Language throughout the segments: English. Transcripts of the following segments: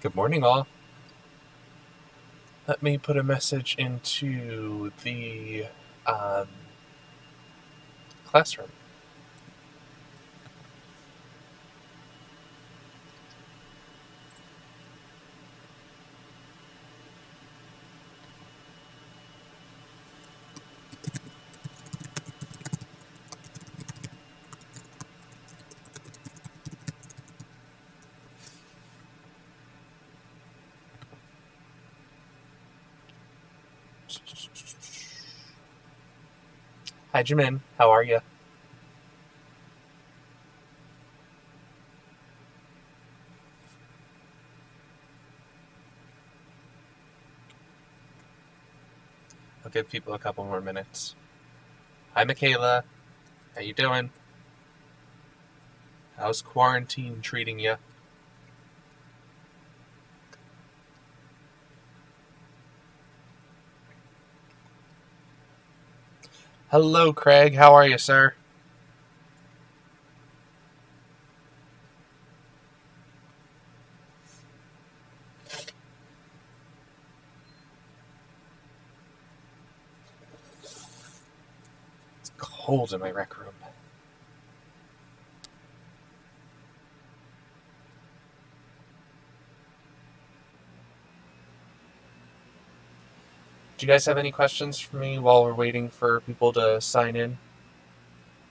Good morning, all. Let me put a message into the um, classroom. Hi, Jimin. How are you? I'll give people a couple more minutes. Hi, Michaela. How you doing? How's quarantine treating you? Hello, Craig. How are you, sir? It's cold in my rec room. Do you guys have any questions for me while we're waiting for people to sign in?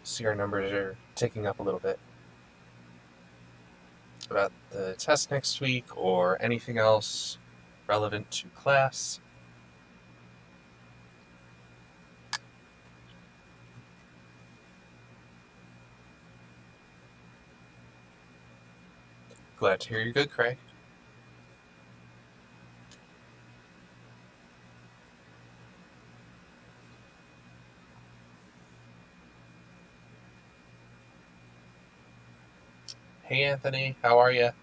See, our numbers are ticking up a little bit. About the test next week or anything else relevant to class? Glad to hear you're good, Craig. Hey, Anthony. How are you? Let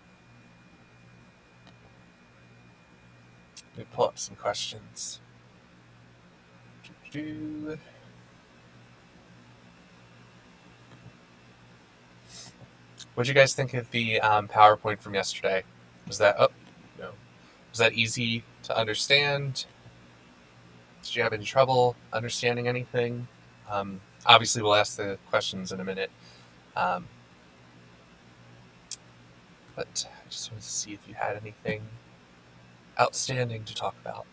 me pull up some questions. What did you guys think of the PowerPoint from yesterday? Was that no? Was that easy to understand? Did you have any trouble understanding anything? Obviously, we'll ask the questions in a minute, um, but I just wanted to see if you had anything outstanding to talk about.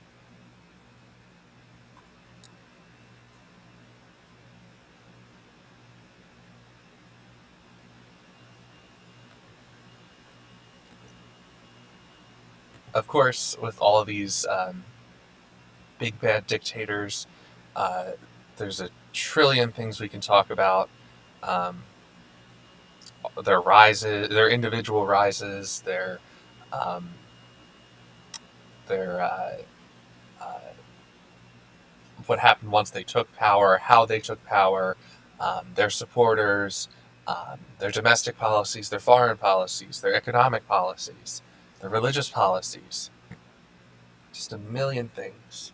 Of course, with all of these big bad dictators, uh, there's a trillion things we can talk about. Um, their rises, their individual rises, um, their uh, what happened once they took power, how they took power, their supporters, their domestic policies, their foreign policies, their economic policies, their religious policies, just a million things.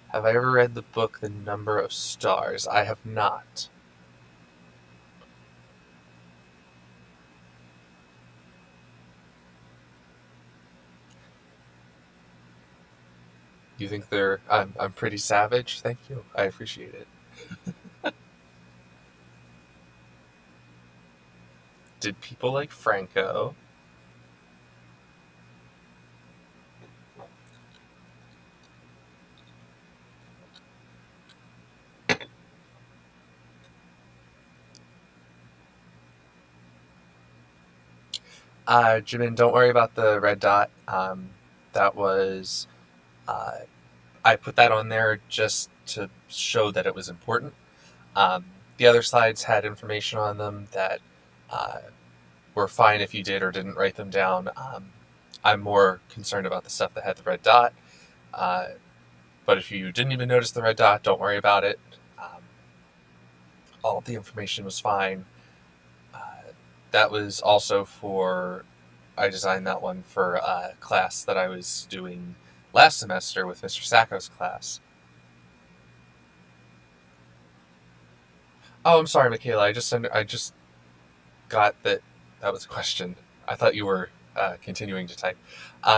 Have I ever read the book The Number of Stars? I have not. You think they're? I'm pretty savage. Thank you. I appreciate it. Did people like Franco? Jimin, don't worry about the red dot. That was uh, I put that on there just to show that it was important. Um, the other slides had information on them that uh, were fine if you did or didn't write them down. I'm more concerned about the stuff that had the red dot. Uh, but if you didn't even notice the red dot, don't worry about it. All of the information was fine. Uh, that was also for, I designed that one for a class that I was doing last semester with Mr. Sacco's class. Oh, I'm sorry, Michaela. I just got that was a question. I thought you were continuing to type.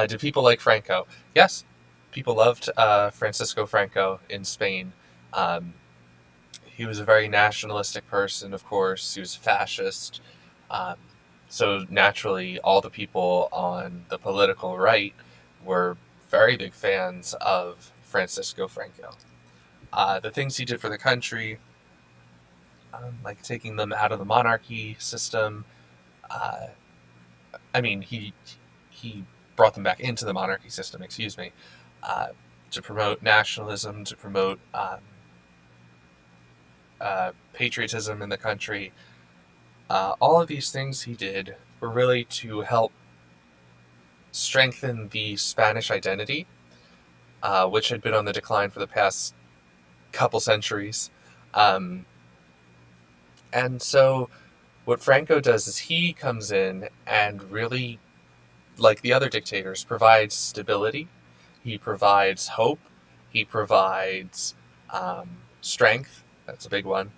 Do people like Franco? Yes, people loved Francisco Franco in Spain. Um, he was a very nationalistic person, of course. He was a fascist. Um, so naturally, all the people on the political right were very big fans of Francisco Franco. The things he did for the country, like taking them out of the monarchy system. Uh, I mean, he brought them back into the monarchy system. Excuse me, uh, to promote nationalism, to promote patriotism in the country. All of these things he did were really to help strengthen the Spanish identity, which had been on the decline for the past couple centuries. Um, and so, what Franco does is he comes in and really, like the other dictators, provides stability. He provides hope. He provides strength. That's a big one.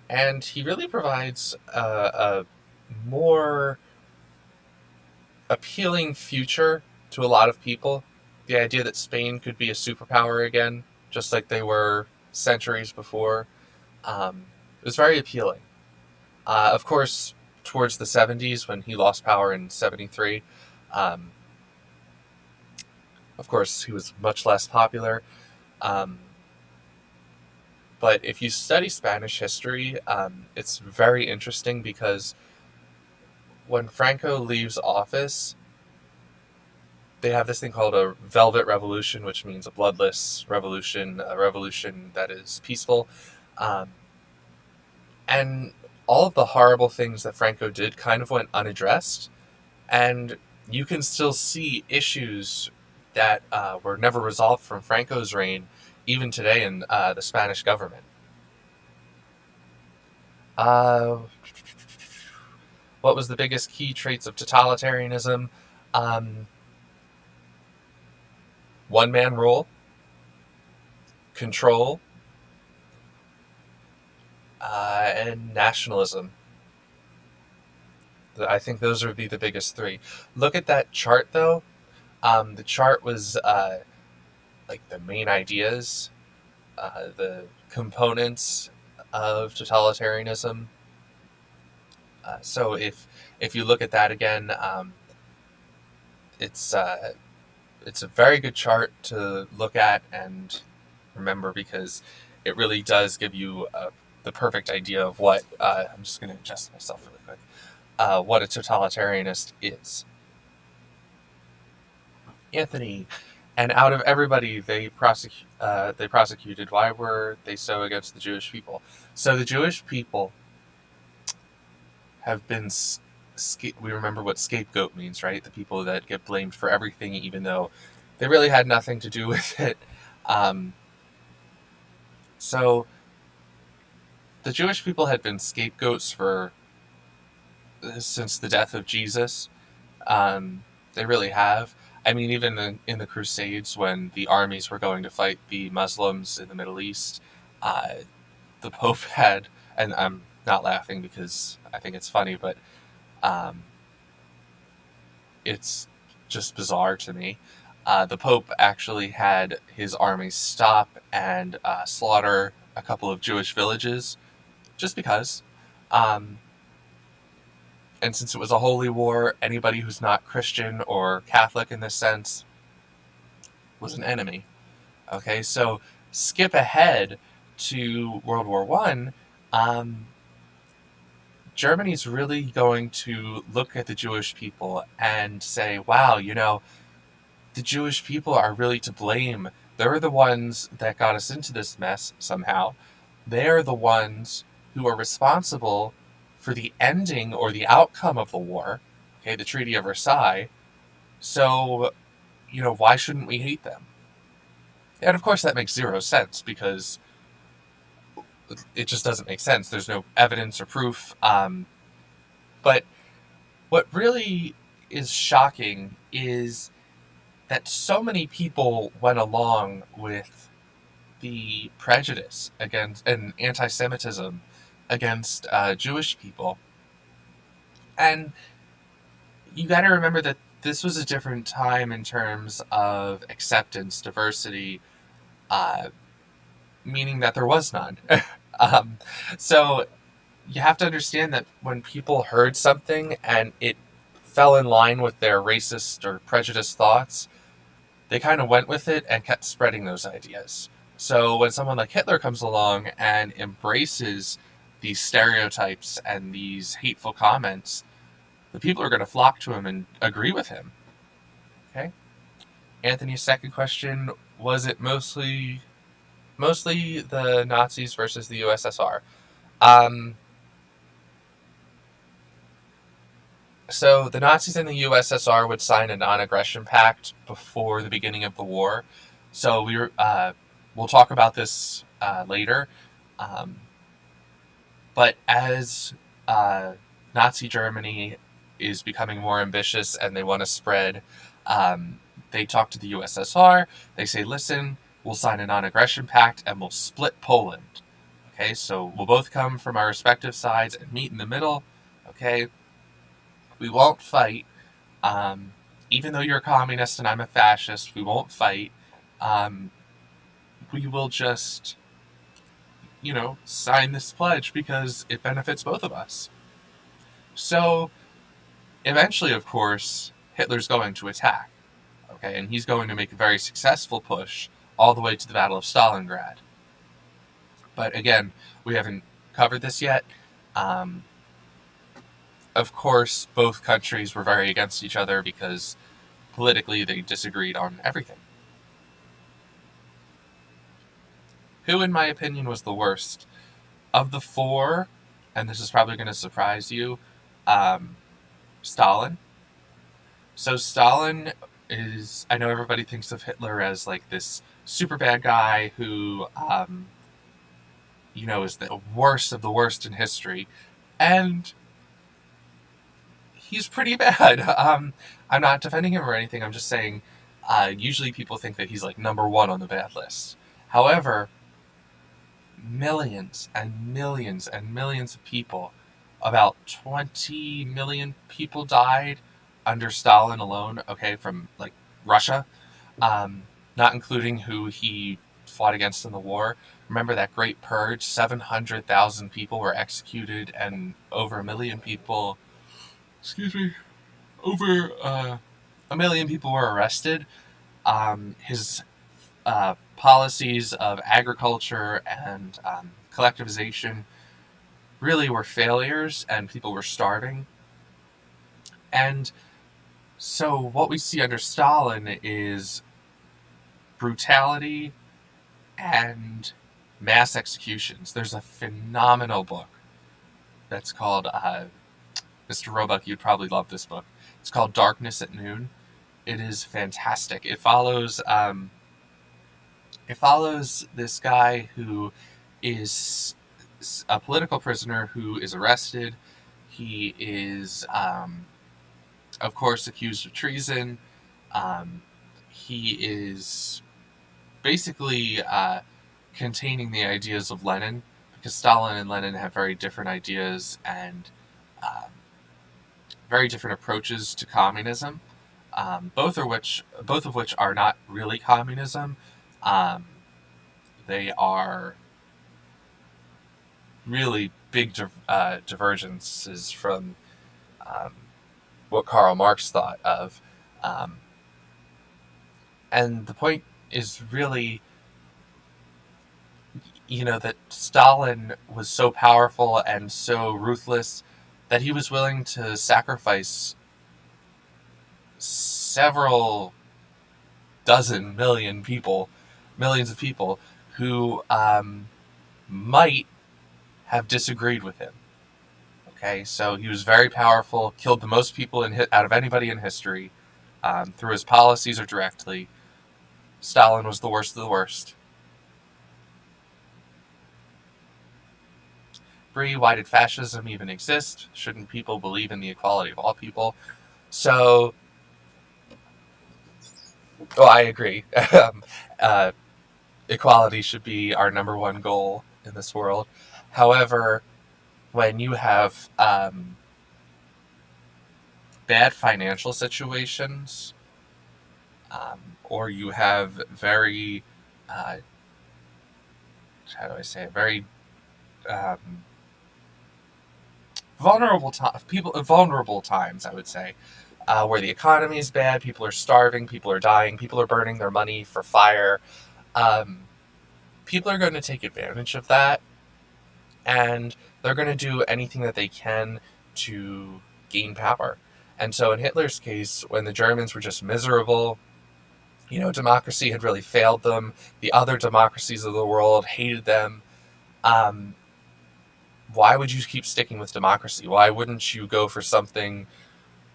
And he really provides a more appealing future to a lot of people. The idea that Spain could be a superpower again, just like they were centuries before, it was very appealing. Of course, towards the 70s, when he lost power in 73, um, of course, he was much less popular. Um, but if you study Spanish history, it's very interesting because when Franco leaves office, they have this thing called a Velvet Revolution, which means a bloodless revolution, a revolution that is peaceful. Um, and all of the horrible things that Franco did kind of went unaddressed. And you can still see issues that were never resolved from Franco's reign, even today in the Spanish government. Uh, what was the biggest key traits of totalitarianism? Um, One man rule, control, and nationalism. I think those would be the biggest three. Look at that chart, though. The chart was like the main ideas, the components of totalitarianism. So if you look at that again, it's it's a very good chart to look at and remember because it really does give you the perfect idea of what I'm just going to adjust myself really quick. What a totalitarianist is. Anthony, and out of everybody they prosecuted, why were they so against the Jewish people? So the Jewish people have been we remember what scapegoat means, right? The people that get blamed for everything, even though they really had nothing to do with it. Um, so the Jewish people had been scapegoats for since the death of Jesus. They really have. I mean, even in the Crusades, when the armies were going to fight the Muslims in the Middle East, uh, the Pope had, and I'm not laughing because I think it's funny, but um, it's just bizarre to me. The Pope actually had his army stop and slaughter a couple of Jewish villages just because. Um, and since it was a holy war, anybody who's not Christian or Catholic in this sense was an enemy. Okay, so skip ahead to World War One. Germany's really going to look at the Jewish people and say, wow, the Jewish people are really to blame. They're the ones that got us into this mess somehow. They're the ones who are responsible for the ending or the outcome of the war, okay, the Treaty of Versailles. So, why shouldn't we hate them? And of course that makes zero sense because it just doesn't make sense. There's no evidence or proof. But what really is shocking is that so many people went along with the prejudice against and anti-Semitism against Jewish people. And you got to remember that this was a different time in terms of acceptance, diversity, uh, meaning that there was none. um, so you have to understand that when people heard something and it fell in line with their racist or prejudiced thoughts, they kind of went with it and kept spreading those ideas. So when someone like Hitler comes along and embraces these stereotypes and these hateful comments, the people are going to flock to him and agree with him. Okay. Anthony's second question, was it mostly the Nazis versus the USSR? Um, so the Nazis and the USSR would sign a non-aggression pact before the beginning of the war. So we'll talk about this later. Um, but as uh, Nazi Germany is becoming more ambitious and they want to spread, they talk to the USSR. They say, listen, we'll sign a non-aggression pact and we'll split Poland. Okay, so we'll both come from our respective sides and meet in the middle. Okay, we won't fight. Even though you're a communist and I'm a fascist, we won't fight. Um, we will just, sign this pledge because it benefits both of us. So eventually, of course, Hitler's going to attack. Okay, and he's going to make a very successful push all the way to the Battle of Stalingrad. But again, we haven't covered this yet. Of course, both countries were very against each other because politically they disagreed on everything. Who, in my opinion, was the worst? Of the four, and this is probably going to surprise you, Stalin. So Stalin is, I know everybody thinks of Hitler as like this super bad guy who, is the worst of the worst in history. And he's pretty bad. I'm not defending him or anything. I'm just saying, usually people think that he's like number one on the bad list. However, millions and millions and millions of people, about 20 million people died under Stalin alone, okay, from like Russia, not including who he fought against in the war. Remember that Great Purge? 700,000 people were executed and over a million people, over a million people were arrested. His policies of agriculture and collectivization really were failures, and people were starving. And so what we see under Stalin is brutality and mass executions. There's a phenomenal book that's called, Mr. Roebuck, you'd probably love this book. It's called Darkness at Noon. It is fantastic. It follows this guy who is a political prisoner who is arrested. He is, of course, accused of treason. He is basically containing the ideas of Lenin, because Stalin and Lenin have very different ideas and very different approaches to communism. Both of which are not really communism. They are really big divergences from what Karl Marx thought of. And the point is really, that Stalin was so powerful and so ruthless that he was willing to sacrifice several dozen millions of people who might have disagreed with him. Okay, so he was very powerful, killed the most people out of anybody in history, through his policies or directly. Stalin was the worst of the worst. Bree, why did fascism even exist? Shouldn't people believe in the equality of all people? So, I agree. Equality should be our number one goal in this world. However, when you have bad financial situations, or you have very, uh, how do I say it, very um, vulnerable times, I would say, where the economy is bad, people are starving, people are dying, people are burning their money for fire. Um, People are going to take advantage of that, and they're going to do anything that they can to gain power. And so, in Hitler's case, when the Germans were just miserable, democracy had really failed them. The other democracies of the world hated them. Um, why would you keep sticking with democracy? Why wouldn't you go for something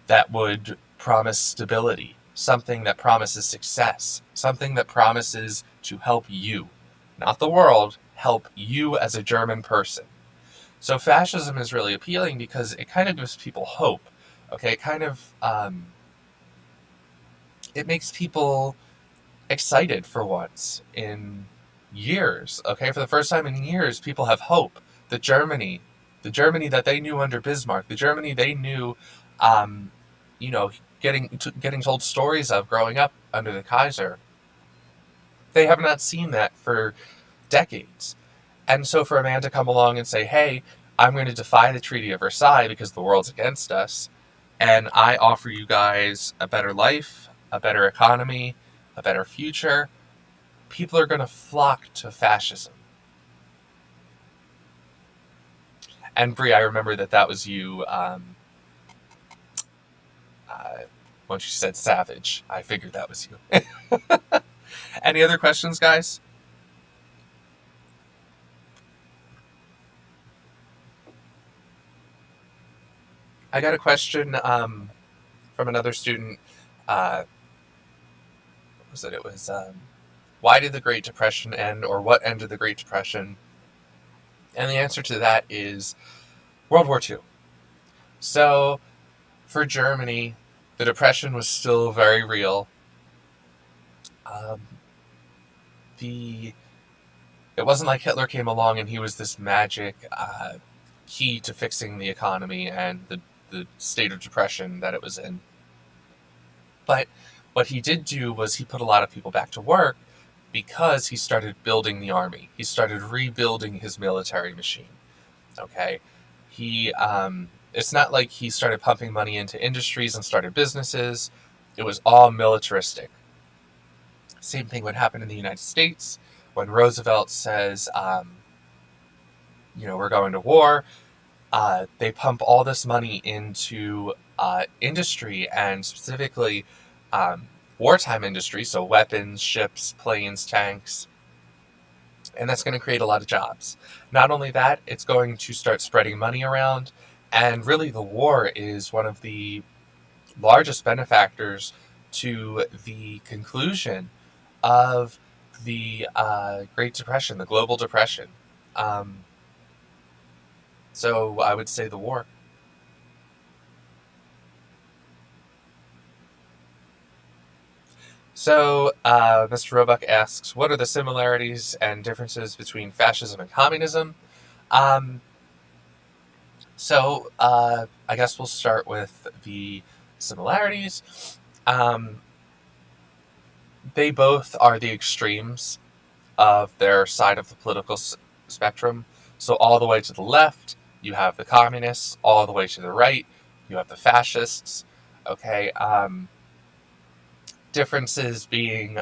that would promise stability, something that promises success, something that promises to help you, not the world, help you as a German person? So fascism is really appealing because it kind of gives people hope. Okay, it makes people excited for once in years. Okay, for the first time in years, people have hope. The Germany, the Germany that they knew under Bismarck, the Germany they knew, um, you know, getting told stories of growing up under the Kaiser. They have not seen that for decades. And so for a man to come along and say, hey, I'm going to defy the Treaty of Versailles because the world's against us, and I offer you guys a better life, a better economy, a better future, people are going to flock to fascism. And Brie, I remember that was you. When she said savage, I figured that was you. Any other questions, guys? I got a question from another student. What was it? It was why did the Great Depression end, or what ended the Great Depression? And the answer to that is World War II. So, for Germany, the Depression was still very real. Um, the It wasn't like Hitler came along and he was this magic key to fixing the economy and the state of depression that it was in. But what he did do was he put a lot of people back to work because he started building the army. He started rebuilding his military machine. Okay, it's not like he started pumping money into industries and started businesses. It was all militaristic. Same thing would happen in the United States when Roosevelt says, we're going to war. They pump all this money into industry, and specifically wartime industry, so weapons, ships, planes, tanks, and that's going to create a lot of jobs. Not only that, it's going to start spreading money around, and really the war is one of the largest benefactors to the conclusion of the Great Depression, the Global Depression. So I would say the war. So Mr. Roebuck asks, what are the similarities and differences between fascism and communism? Um, I guess we'll start with the similarities. They both are the extremes of their side of the political spectrum. So all the way to the left, you have the communists. All the way to the right, you have the fascists. Okay. Differences being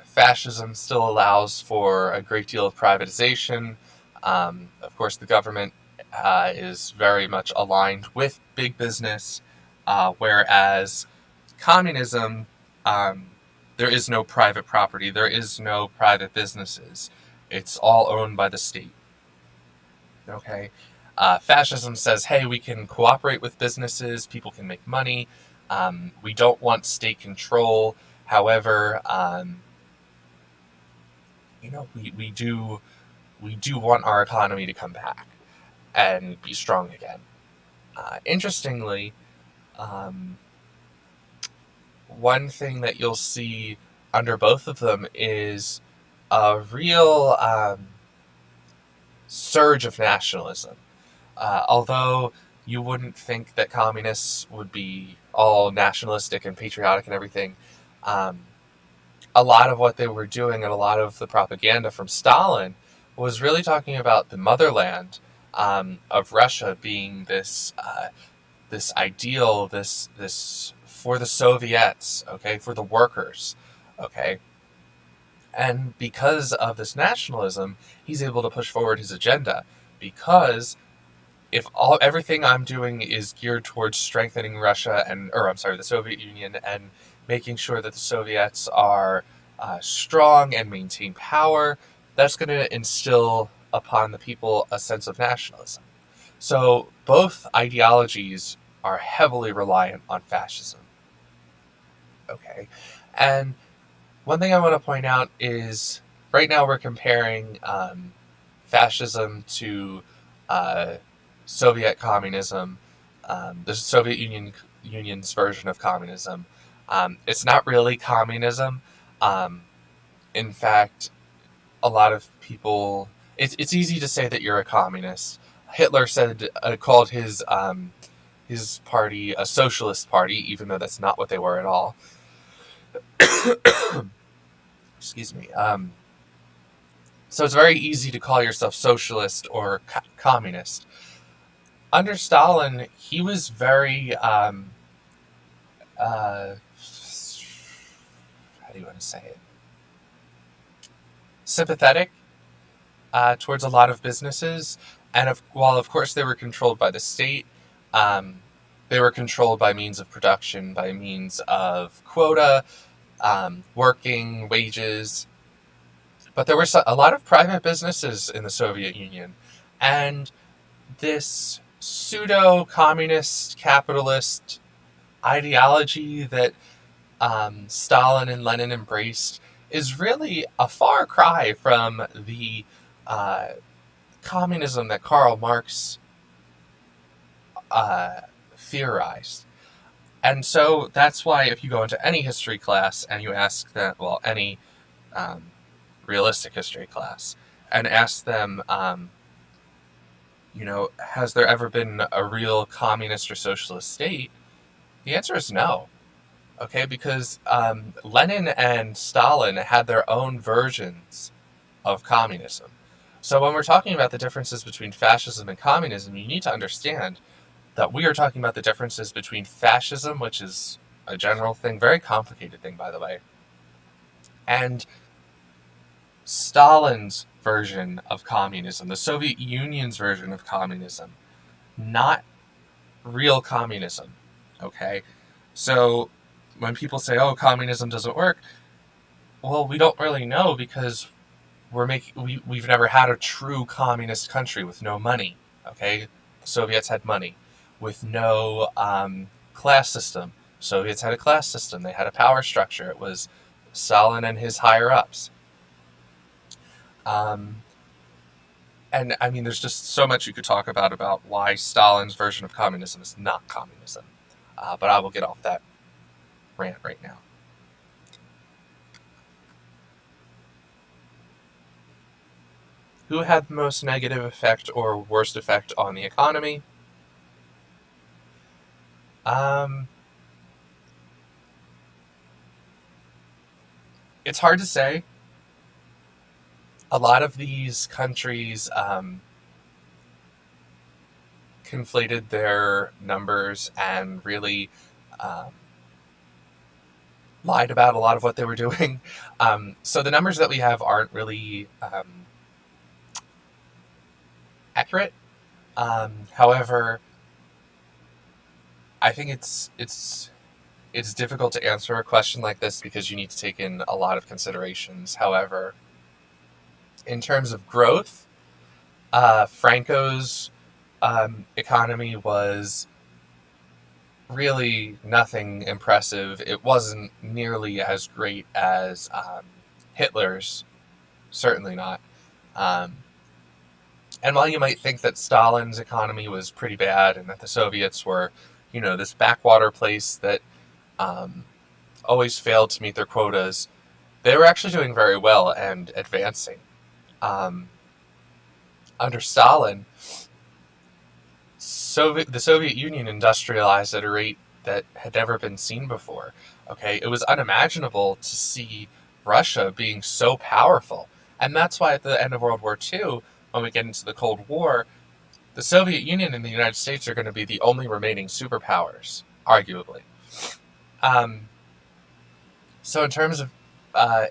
fascism still allows for a great deal of privatization. Of course, the government is very much aligned with big business, whereas communism, there is no private property, there is no private businesses. It's all owned by the state. Okay? Fascism says, hey, we can cooperate with businesses, people can make money, we don't want state control. However, we do want our economy to come back and be strong again. Interestingly, one thing that you'll see under both of them is a real surge of nationalism. Although you wouldn't think that communists would be all nationalistic and patriotic and everything. Um, a lot of what they were doing and a lot of the propaganda from Stalin was really talking about the motherland of Russia being this ideal, this for the Soviets, okay, for the workers, okay. And because of this nationalism, he's able to push forward his agenda. Because if everything I'm doing is geared towards strengthening Russia the Soviet Union, and making sure that the Soviets are strong and maintain power, that's going to instill upon the people a sense of nationalism. So both ideologies are heavily reliant on fascism. Okay, and one thing I want to point out is right now we're comparing fascism to uh, Soviet communism, the Union's version of communism. It's not really communism. Um, in fact, a lot of people. It's easy to say that you're a communist. Hitler called his party a socialist party, even though that's not what they were at all. Excuse me. So it's very easy to call yourself socialist or communist. Under Stalin, he was very how do you want to say it? Sympathetic towards a lot of businesses, and while of course they were controlled by the state, they were controlled by means of production, by means of quota, working wages. But there were a lot of private businesses in the Soviet Union, and this pseudo-communist capitalist ideology that Stalin and Lenin embraced is really a far cry from the communism that Karl Marx theorized. And so that's why if you go into any history class and you ask them, well, any realistic history class, and ask them, has there ever been a real communist or socialist state? The answer is no. Okay, because Lenin and Stalin had their own versions of communism. So when we're talking about the differences between fascism and communism, you need to understand that we are talking about the differences between fascism, which is a general thing, very complicated thing, by the way, and Stalin's version of communism, the Soviet Union's version of communism, not real communism. Okay, so when people say, "Oh, communism doesn't work," well, we don't really know because we've never had a true communist country with no money. Okay, the Soviets had money with no class system. Soviets had a class system. They had a power structure. It was Stalin and his higher ups. And I mean, there's just so much you could talk about why Stalin's version of communism is not communism. But I will get off that rant right now. Who had the most negative effect or worst effect on the economy? It's hard to say. A lot of these countries conflated their numbers and really lied about a lot of what they were doing. So the numbers that we have aren't really accurate. However, I think it's difficult to answer a question like this because you need to take in a lot of considerations. However, in terms of growth, Franco's economy was really nothing impressive. It wasn't nearly as great as Hitler's, certainly not. And while you might think that Stalin's economy was pretty bad and that the Soviets were, this backwater place that always failed to meet their quotas, they were actually doing very well and advancing. Under Stalin, Soviet Union industrialized at a rate that had never been seen before. Okay, it was unimaginable to see Russia being so powerful, and that's why at the end of World War II, when we get into the Cold War, the Soviet Union and the United States are going to be the only remaining superpowers, arguably. Um, so in terms of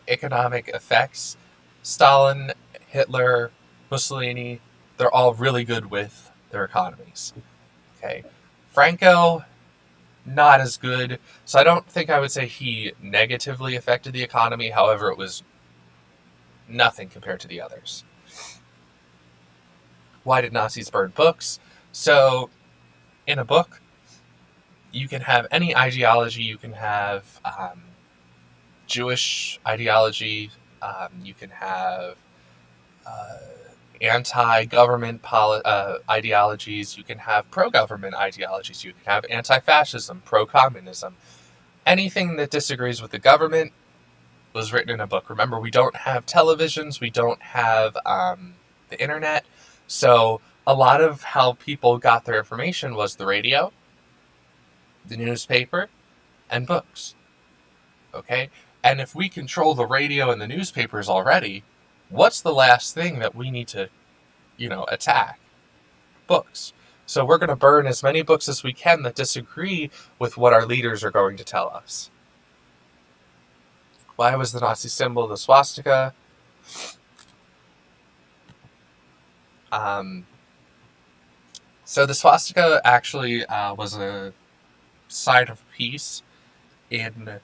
economic effects, Stalin, Hitler, Mussolini, they're all really good with their economies. Okay, Franco, not as good. So I don't think I would say he negatively affected the economy. However, it was nothing compared to the others. Why did Nazis burn books? So, in a book, you can have any ideology. You can have Jewish ideology. You can have uh, anti-government ideologies. You can have pro-government ideologies. You can have anti-fascism, pro-communism. Anything that disagrees with the government was written in a book. Remember, we don't have televisions. We don't have the internet. So a lot of how people got their information was the radio, the newspaper, and books. Okay? And if we control the radio and the newspapers already, what's the last thing that we need to, attack? Books. So we're going to burn as many books as we can that disagree with what our leaders are going to tell us. Why was the Nazi symbol the swastika? So the swastika actually was a sign of peace in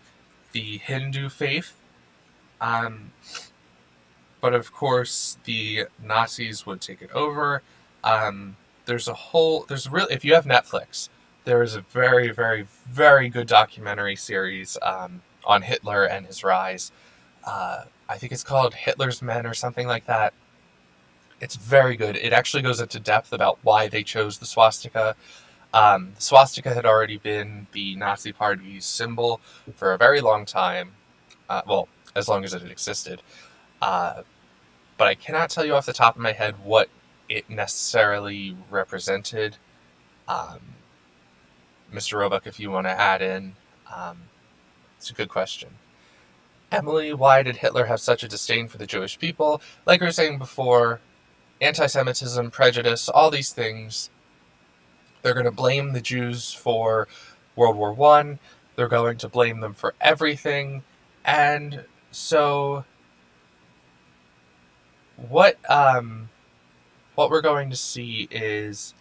the Hindu faith. But of course, the Nazis would take it over. If you have Netflix, there is a very, very, very good documentary series on Hitler and his rise. I think it's called Hitler's Men or something like that. It's very good. It actually goes into depth about why they chose the swastika. The swastika had already been the Nazi Party's symbol for a very long time. As long as it had existed. But I cannot tell you off the top of my head what it necessarily represented. Mr. Roebuck, if you want to add in, it's a good question. Emily, why did Hitler have such a disdain for the Jewish people? Like we were saying before, anti-Semitism, prejudice, all these things. They're going to blame the Jews for World War I. They're going to blame them for everything. And so what we're going to see is,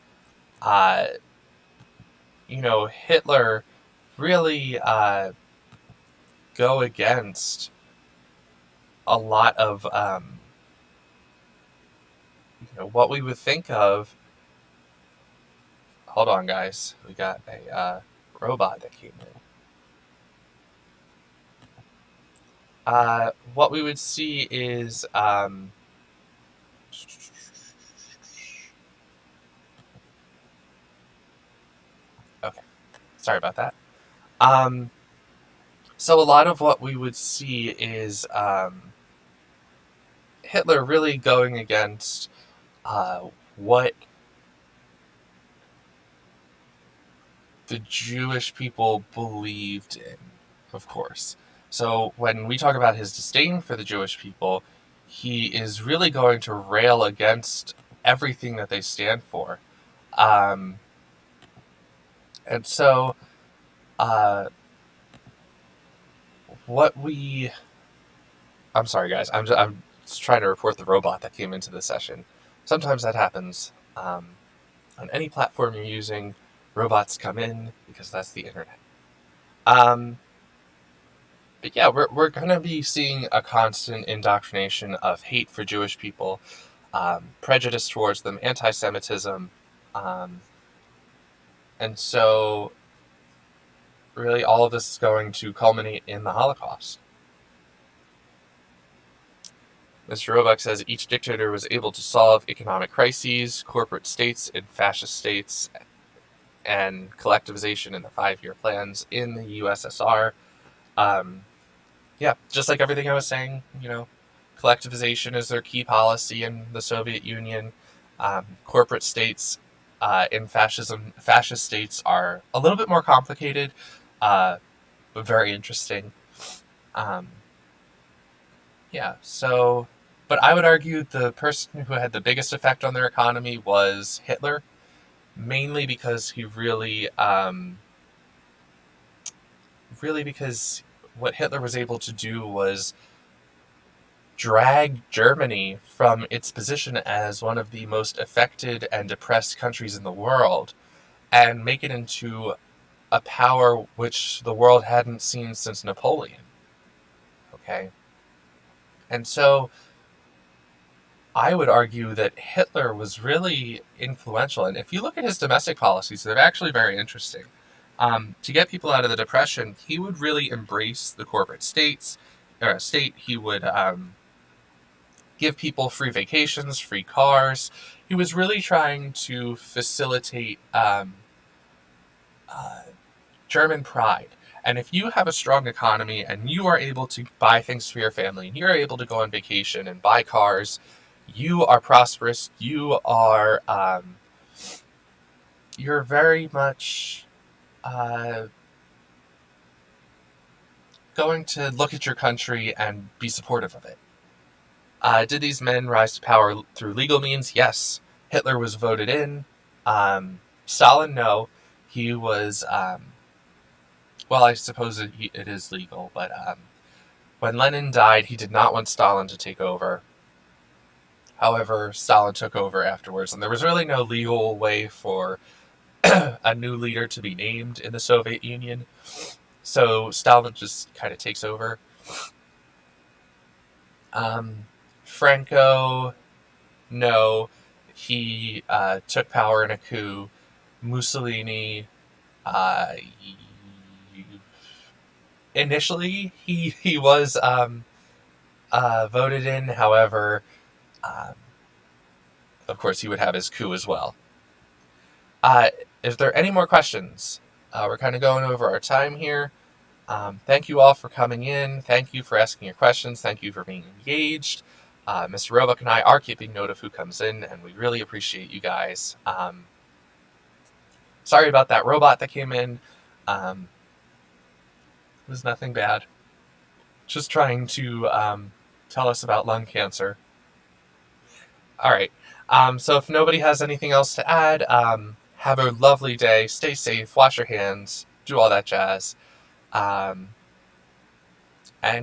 Hitler really go against a lot of what we would think of. Hold on, guys. We got a robot that came in. What we would see is okay. Sorry about that. So a lot of what we would see is Hitler really going against what the Jewish people believed in, of course. So when we talk about his disdain for the Jewish people, he is really going to rail against everything that they stand for. And so I'm sorry, guys. I'm just trying to report the robot that came into the session. Sometimes that happens. On any platform you're using, robots come in because that's the internet. But yeah, we're going to be seeing a constant indoctrination of hate for Jewish people, prejudice towards them, anti-Semitism, and so really all of this is going to culminate in the Holocaust. Mr. Roebuck says each dictator was able to solve economic crises, corporate states and fascist states, and collectivization in the 5-year plans in the USSR. Yeah, just like everything I was saying, collectivization is their key policy in the Soviet Union. Corporate states in fascism. Fascist states are a little bit more complicated, but very interesting. Um, yeah, so, but I would argue the person who had the biggest effect on their economy was Hitler, mainly because he really because what Hitler was able to do was drag Germany from its position as one of the most affected and depressed countries in the world and make it into a power which the world hadn't seen since Napoleon. Okay? And so I would argue that Hitler was really influential. And if you look at his domestic policies, they're actually very interesting. To get people out of the Depression, he would really embrace the corporate state. He would give people free vacations, free cars. He was really trying to facilitate uh, German pride. And if you have a strong economy and you are able to buy things for your family and you're able to go on vacation and buy cars, you are prosperous. You're very much uh, going to look at your country and be supportive of it. Did these men rise to power through legal means? Yes. Hitler was voted in. Stalin, no. He was, well, I suppose it is legal, but when Lenin died, he did not want Stalin to take over. However, Stalin took over afterwards, and there was really no legal way for a new leader to be named in the Soviet Union. So Stalin just kind of takes over. Franco, no, he took power in a coup. Mussolini, initially he was voted in. However, um, of course, he would have his coup as well. Is there any more questions? We're kind of going over our time here. Thank you all for coming in. Thank you for asking your questions. Thank you for being engaged. Mr. Roebuck and I are keeping note of who comes in, and we really appreciate you guys. Sorry about that robot that came in. It was nothing bad. Just trying to tell us about lung cancer. All right. So if nobody has anything else to add, have a lovely day. Stay safe. Wash your hands. Do all that jazz. And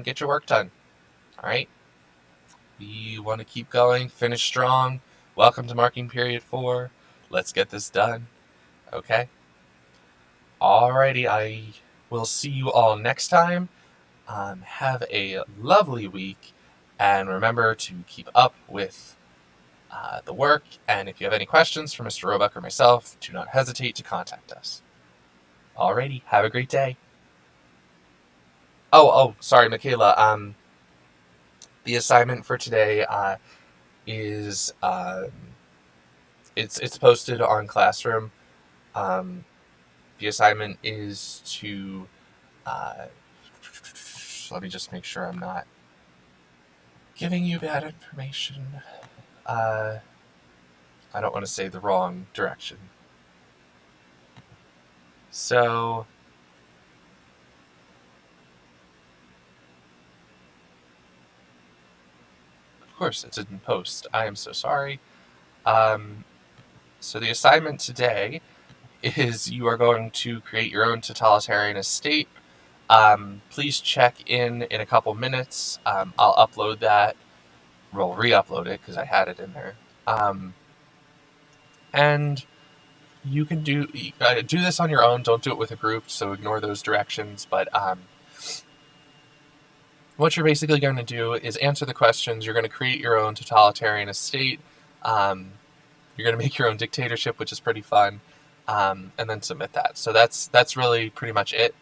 get your work done. All right? We want to keep going. Finish strong. Welcome to Marking Period 4. Let's get this done. Okay? Alrighty. I will see you all next time. Have a lovely week. And remember to keep up with the work, and if you have any questions for Mr. Roebuck or myself, do not hesitate to contact us. Alrighty, have a great day. Oh, sorry, Michaela. The assignment for today is it's posted on Classroom. The assignment is to let me just make sure I'm not giving you bad information. I don't want to say the wrong direction. So, of course, it didn't post. I am so sorry. So the assignment today is you are going to create your own totalitarian state. Please check in a couple minutes. I'll upload that. Well, re-upload it because I had it in there. And you can do this on your own. Don't do it with a group, so ignore those directions. But what you're basically going to do is answer the questions. You're going to create your own totalitarian state. You're going to make your own dictatorship, which is pretty fun, and then submit that. So that's really pretty much it.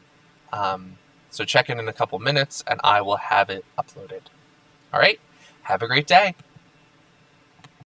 So check in a couple minutes, and I will have it uploaded. All right? Have a great day.